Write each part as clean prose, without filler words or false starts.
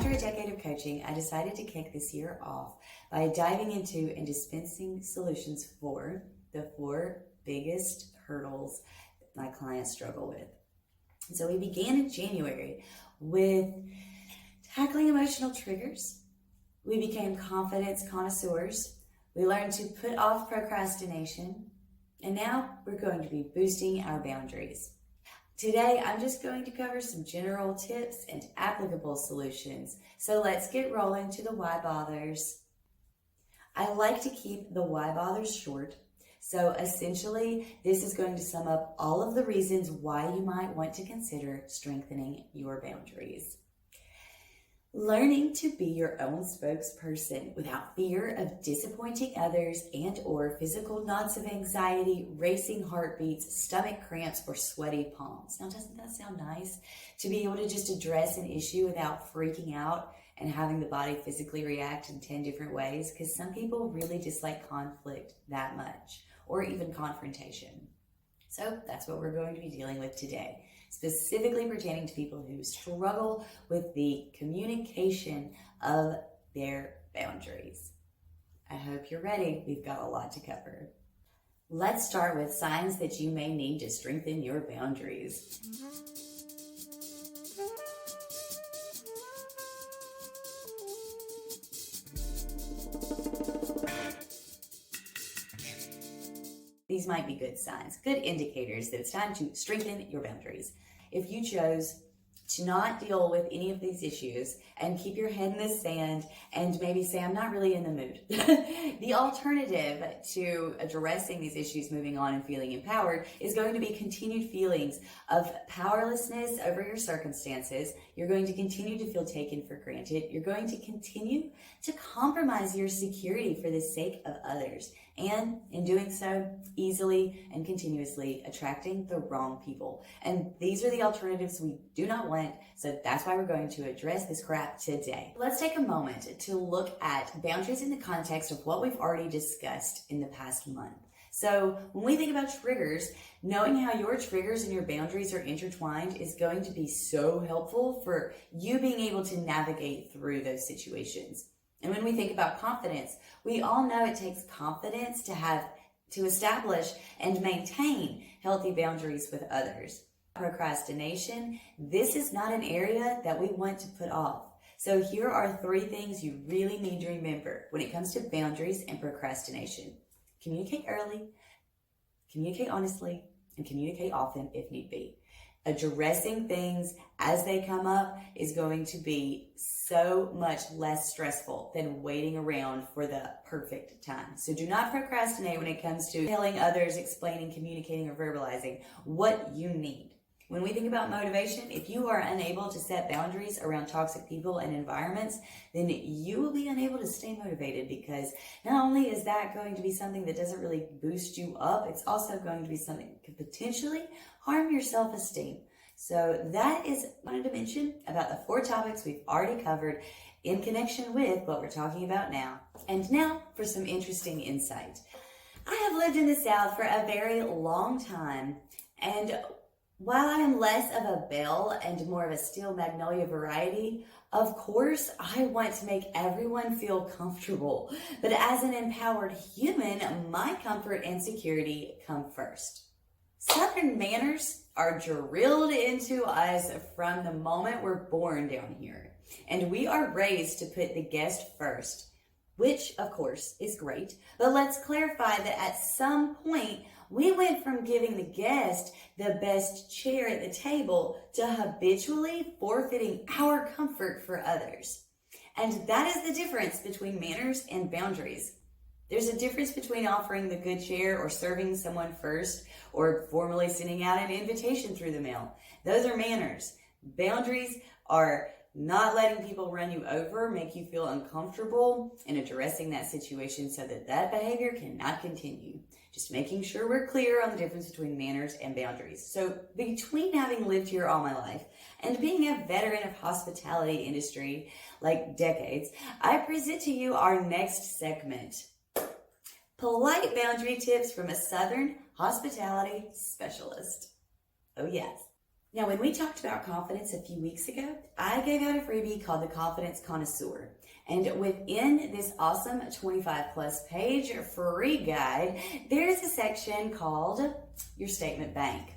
After a decade of coaching, I decided to kick this year off by diving into and dispensing solutions for the 4 biggest hurdles my clients struggle with. So we began in January with tackling emotional triggers. We became confidence connoisseurs. We learned to put off procrastination. And now we're going to be boosting our boundaries. Today, I'm just going to cover some general tips and applicable solutions. So let's get rolling to the why bothers. I like to keep the why bothers short. So essentially, this is going to sum up all of the reasons why you might want to consider strengthening your boundaries. Learning to be your own spokesperson without fear of disappointing others and or physical knots of anxiety, racing heartbeats, stomach cramps, or sweaty palms. Now, doesn't that sound nice? To be able to just address an issue without freaking out and having the body physically react in 10 different ways, because some people really dislike conflict that much, or even confrontation. So that's what we're going to be dealing with today, specifically pertaining to people who struggle with the communication of their boundaries. I hope you're ready. We've got a lot to cover. Let's start with signs that you may need to strengthen your boundaries. These might be good signs, good indicators that it's time to strengthen your boundaries. If you chose to not deal with any of these issues and keep your head in the sand and maybe say, I'm not really in the mood. The alternative to addressing these issues, moving on and feeling empowered, is going to be continued feelings of powerlessness over your circumstances. You're going to continue to feel taken for granted. You're going to continue to compromise your security for the sake of others. And in doing so, easily and continuously attracting the wrong people. And these are the alternatives we do not want, so that's why we're going to address this crap today. Let's take a moment to look at boundaries in the context of what we've already discussed in the past month. So when we think about triggers, knowing how your triggers and your boundaries are intertwined is going to be so helpful for you being able to navigate through those situations. And when we think about confidence, we all know it takes confidence to establish and maintain healthy boundaries with others. Procrastination, this is not an area that we want to put off. So here are 3 things you really need to remember when it comes to boundaries and procrastination. Communicate early, communicate honestly, and communicate often if need be. Addressing things as they come up is going to be so much less stressful than waiting around for the perfect time. So do not procrastinate when it comes to telling others, explaining, communicating, or verbalizing what you need. When we think about motivation, if you are unable to set boundaries around toxic people and environments, then you will be unable to stay motivated, because not only is that going to be something that doesn't really boost you up, it's also going to be something that could potentially harm your self-esteem. So that is what I wanted to mention about the 4 topics we've already covered in connection with what we're talking about now. And now for some interesting insight. I have lived in the South for a very long time, and while I am less of a belle and more of a steel magnolia variety, of course, I want to make everyone feel comfortable. But as an empowered human, my comfort and security come first. Southern manners are drilled into us from the moment we're born down here. And we are raised to put the guest first, which of course is great. But let's clarify that at some point, we went from giving the guest the best chair at the table to habitually forfeiting our comfort for others. And that is the difference between manners and boundaries. There's a difference between offering the good chair or serving someone first or formally sending out an invitation through the mail. Those are manners. Boundaries are not letting people run you over, make you feel uncomfortable, and addressing that situation so that that behavior cannot continue. Just making sure we're clear on the difference between manners and boundaries. So between having lived here all my life and being a veteran of hospitality industry, like decades, I present to you our next segment. Polite boundary tips from a Southern hospitality specialist. Oh yes. Now, when we talked about confidence a few weeks ago, I gave out a freebie called the Confidence Connoisseur. And within this awesome 25 plus page free guide, there's a section called your statement bank.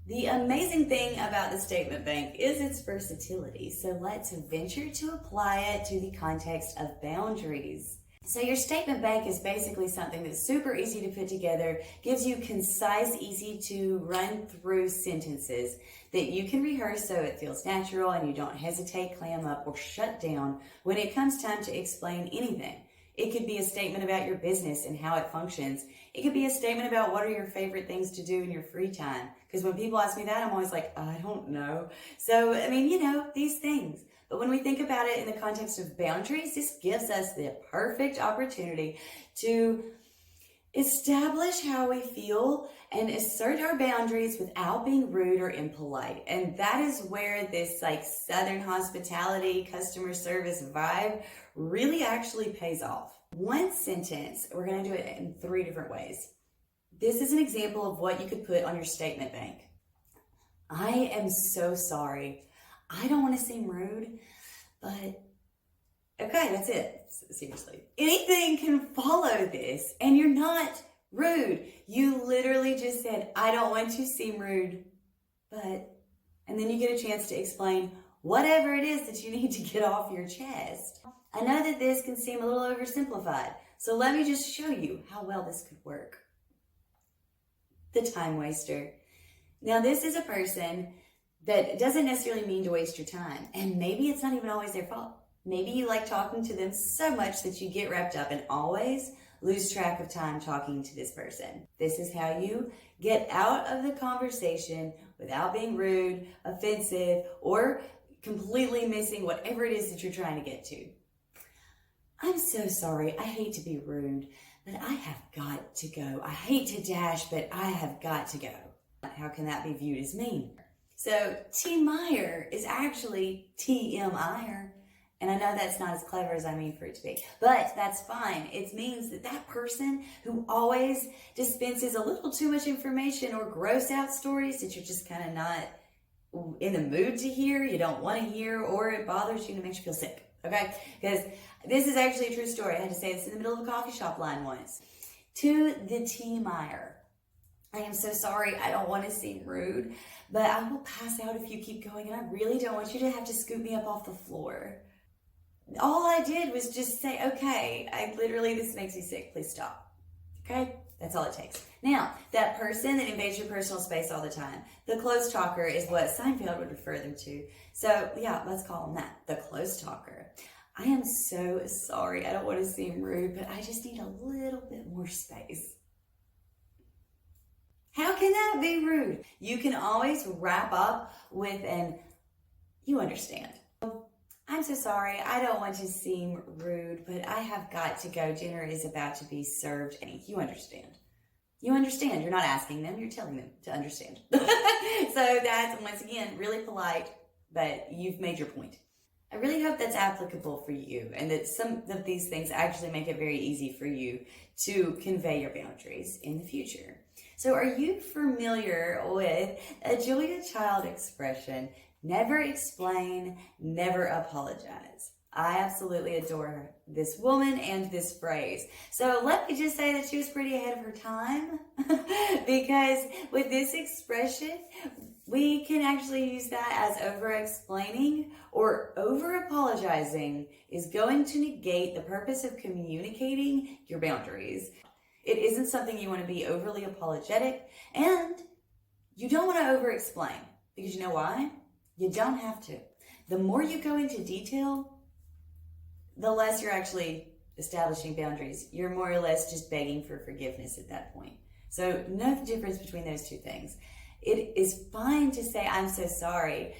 The amazing thing about the statement bank is its versatility. So let's venture to apply it to the context of boundaries. So your statement bank is basically something that's super easy to put together, gives you concise, easy to run through sentences that you can rehearse so it feels natural and you don't hesitate, clam up, or shut down when it comes time to explain anything. It could be a statement about your business and how it functions. It could be a statement about what are your favorite things to do in your free time. Because when people ask me that, I'm always like, I don't know. So, I mean, these things. But when we think about it in the context of boundaries, this gives us the perfect opportunity to establish how we feel and assert our boundaries without being rude or impolite. And that is where this Southern hospitality, customer service vibe really actually pays off. One sentence, we're going to do it in 3 different ways. This is an example of what you could put on your statement bank. I am so sorry. I don't want to seem rude, but okay, that's it. Seriously. Anything can follow this, and you're not rude. You literally just said, I don't want to seem rude, but, and then you get a chance to explain whatever it is that you need to get off your chest. I know that this can seem a little oversimplified, so let me just show you how well this could work. The time waster. Now, this is a person that doesn't necessarily mean to waste your time. And maybe it's not even always their fault. Maybe you like talking to them so much that you get wrapped up and always lose track of time talking to this person. This is how you get out of the conversation without being rude, offensive, or completely missing whatever it is that you're trying to get to. I'm so sorry. I hate to be rude, but I have got to go. I hate to dash, but I have got to go. How can that be viewed as mean? So T. Meyer is actually T.M. Iyer. And I know that's not as clever as I mean for it to be, but that's fine. It means that person who always dispenses a little too much information or gross out stories that you're just kind of not in the mood to hear, you don't want to hear, or it bothers you and it makes you feel sick, okay? Because this is actually a true story. I had to say this in the middle of a coffee shop line once. To the T. Meyer. I am so sorry. I don't want to seem rude, but I will pass out if you keep going, and I really don't want you to have to scoop me up off the floor. All I did was just say, okay, this makes me sick. Please stop. Okay? That's all it takes. Now, that person that invades your personal space all the time, the close talker is what Seinfeld would refer them to. So, yeah, let's call them that, the close talker. I am so sorry. I don't want to seem rude, but I just need a little bit more space. How can that be rude? You can always wrap up with you understand. I'm so sorry. I don't want to seem rude, but I have got to go. Dinner is about to be served. You understand. You understand. You're not asking them. You're telling them to understand. So that's, once again, really polite, but you've made your point. I really hope that's applicable for you and that some of these things actually make it very easy for you to convey your boundaries in the future. So are you familiar with a Julia Child expression, never explain, never apologize? I absolutely adore this woman and this phrase. So let me just say that she was pretty ahead of her time because with this expression, we can actually use that as over-explaining or over-apologizing is going to negate the purpose of communicating your boundaries. It isn't something you want to be overly apologetic, and you don't want to over-explain because you know why? You don't have to. The more you go into detail, the less you're actually establishing boundaries. You're more or less just begging for forgiveness at that point. So know the difference between those two things. It is fine to say, I'm so sorry,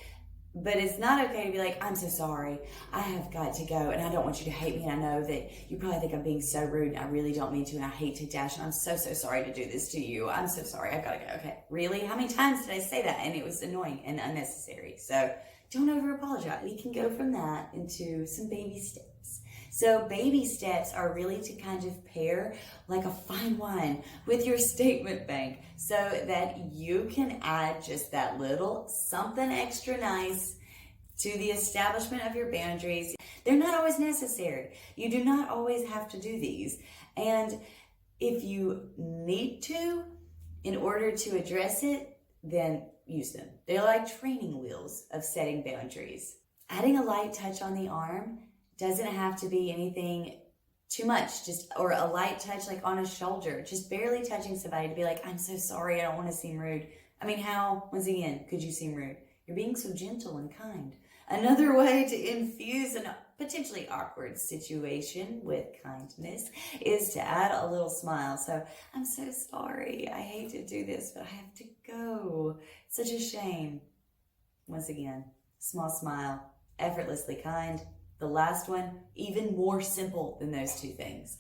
but it's not okay to be like, I'm so sorry, I have got to go, and I don't want you to hate me, and I know that you probably think I'm being so rude, and I really don't mean to, and I hate to dash, and I'm so sorry to do this to you. I'm so sorry, I've got to go. Okay, really? How many times did I say that? And it was annoying and unnecessary. So don't over-apologize. We can go from that into some baby steps. So baby steps are really to kind of pair like a fine wine with your statement bank so that you can add just that little something extra nice to the establishment of your boundaries. They're not always necessary. You do not always have to do these. And if you need to, in order to address it, then use them. They're like training wheels of setting boundaries. Adding a light touch on the arm doesn't have to be anything too much, or a light touch like on a shoulder, just barely touching somebody to be like, I'm so sorry, I don't want to seem rude. I mean, how, once again, could you seem rude? You're being so gentle and kind. Another way to infuse a potentially awkward situation with kindness is to add a little smile. So, I'm so sorry. I hate to do this, but I have to go. It's such a shame. Once again, small smile, effortlessly kind. The last one, even more simple than those two things.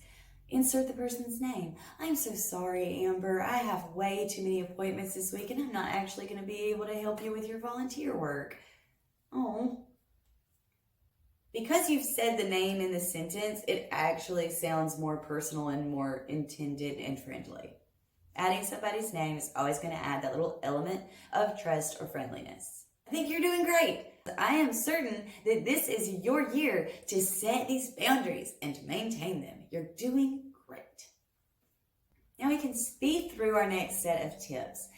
Insert the person's name. I'm so sorry, Amber. I have way too many appointments this week and I'm not actually going to be able to help you with your volunteer work. Oh. Because you've said the name in the sentence, it actually sounds more personal and more intended and friendly. Adding somebody's name is always going to add that little element of trust or friendliness. I think you're doing great. I am certain that this is your year to set these boundaries and to maintain them. You're doing great. Now we can speed through our next set of tips.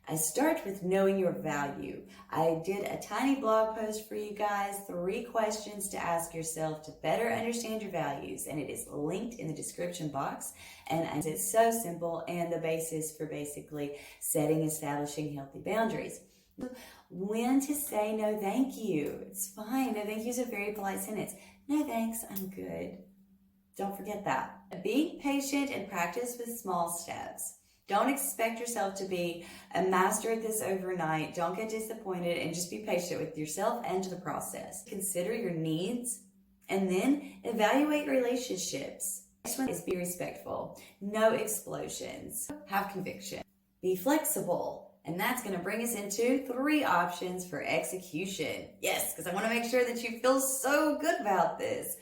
I start with knowing your value. I did a tiny blog post for you guys, 3 questions to ask yourself to better understand your values, and it is linked in the description box. And it's so simple and the basis for basically establishing healthy boundaries. When to say no thank you. It's fine. No thank you is a very polite sentence. No thanks, I'm good. Don't forget that. Be patient and practice with small steps. Don't expect yourself to be a master at this overnight. Don't get disappointed and just be patient with yourself and the process. Consider your needs and then evaluate your relationships. Next one is be respectful. No explosions. Have conviction. Be flexible. And that's going to bring us into 3 options for execution. Yes, because I want to make sure that you feel so good about this.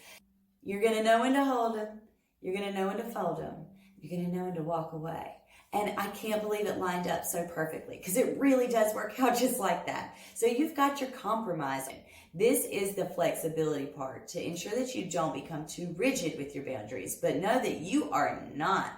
You're going to know when to hold them. You're going to know when to fold them. You're going to know when to walk away. And I can't believe it lined up so perfectly because it really does work out just like that. So you've got your compromising. This is the flexibility part to ensure that you don't become too rigid with your boundaries, but know that you are not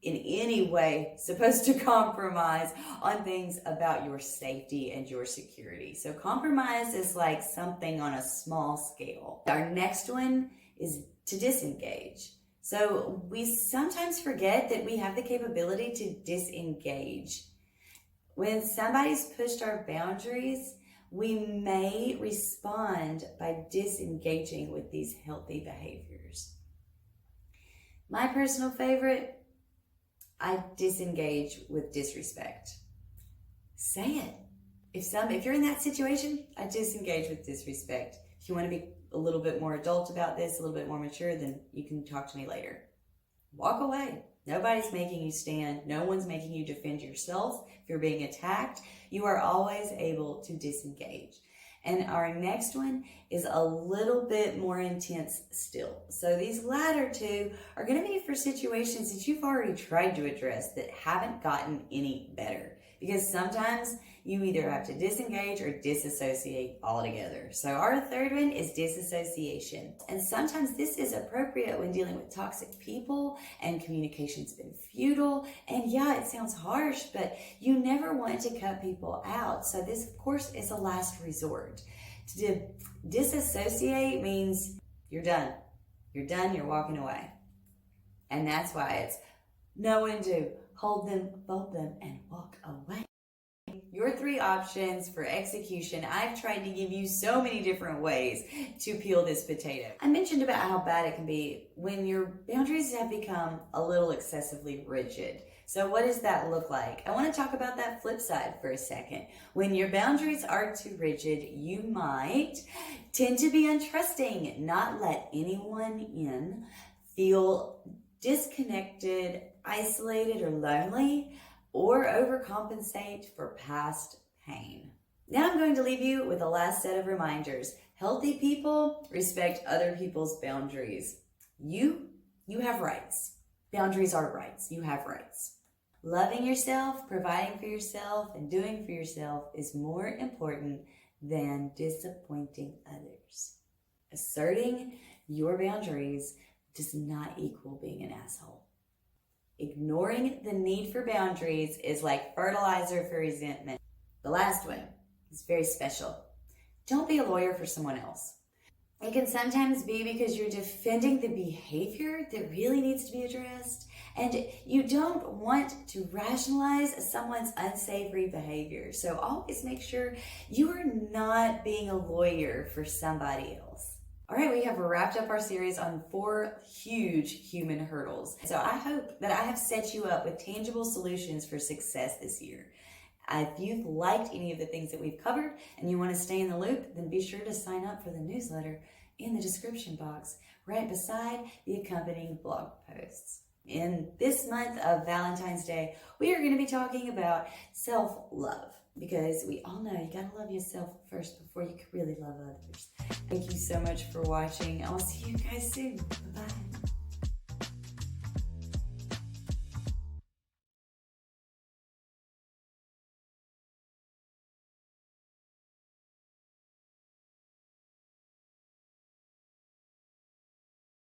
in any way supposed to compromise on things about your safety and your security. So compromise is like something on a small scale. Our next one is to disengage. So we sometimes forget that we have the capability to disengage. When somebody's pushed our boundaries, we may respond by disengaging with these healthy behaviors. My personal favorite, I disengage with disrespect. Say it. If you're in that situation, I disengage with disrespect. If you want to be a little bit more adult about this, a little bit more mature, then you can talk to me later. Walk away. Nobody's making you stand. No one's making you defend yourself. If you're being attacked, you are always able to disengage. And our next one is a little bit more intense still. So these latter 2 are going to be for situations that you've already tried to address that haven't gotten any better. Because sometimes you either have to disengage or disassociate altogether. So our third one is disassociation. And sometimes this is appropriate when dealing with toxic people and communication's been futile. And yeah, it sounds harsh, but you never want to cut people out. So this, of course, is a last resort. To disassociate means you're done. You're done, you're walking away. And that's why it's know when to hold them, fold them, and walk away. Your 3 options for execution. I've tried to give you so many different ways to peel this potato. I mentioned about how bad it can be when your boundaries have become a little excessively rigid. So what does that look like? I want to talk about that flip side for a second. When your boundaries are too rigid, you might tend to be untrusting, not let anyone in, feel disconnected, isolated, or lonely, or overcompensate for past pain. Now I'm going to leave you with the last set of reminders. Healthy people respect other people's boundaries. You have rights. Boundaries are rights. You have rights. Loving yourself, providing for yourself, and doing for yourself is more important than disappointing others. Asserting your boundaries does not equal being an asshole. Ignoring the need for boundaries is like fertilizer for resentment. The last one is very special. Don't be a lawyer for someone else. It can sometimes be because you're defending the behavior that really needs to be addressed, and you don't want to rationalize someone's unsavory behavior. So always make sure you are not being a lawyer for somebody else. All right, we have wrapped up our series on 4 huge human hurdles. So I hope that I have set you up with tangible solutions for success this year. If you've liked any of the things that we've covered and you want to stay in the loop, then be sure to sign up for the newsletter in the description box right beside the accompanying blog posts. In this month of Valentine's Day, we are going to be talking about self-love, because we all know you got to love yourself first before you can really love others. Thank you so much for watching. I'll see you guys soon. Bye-bye.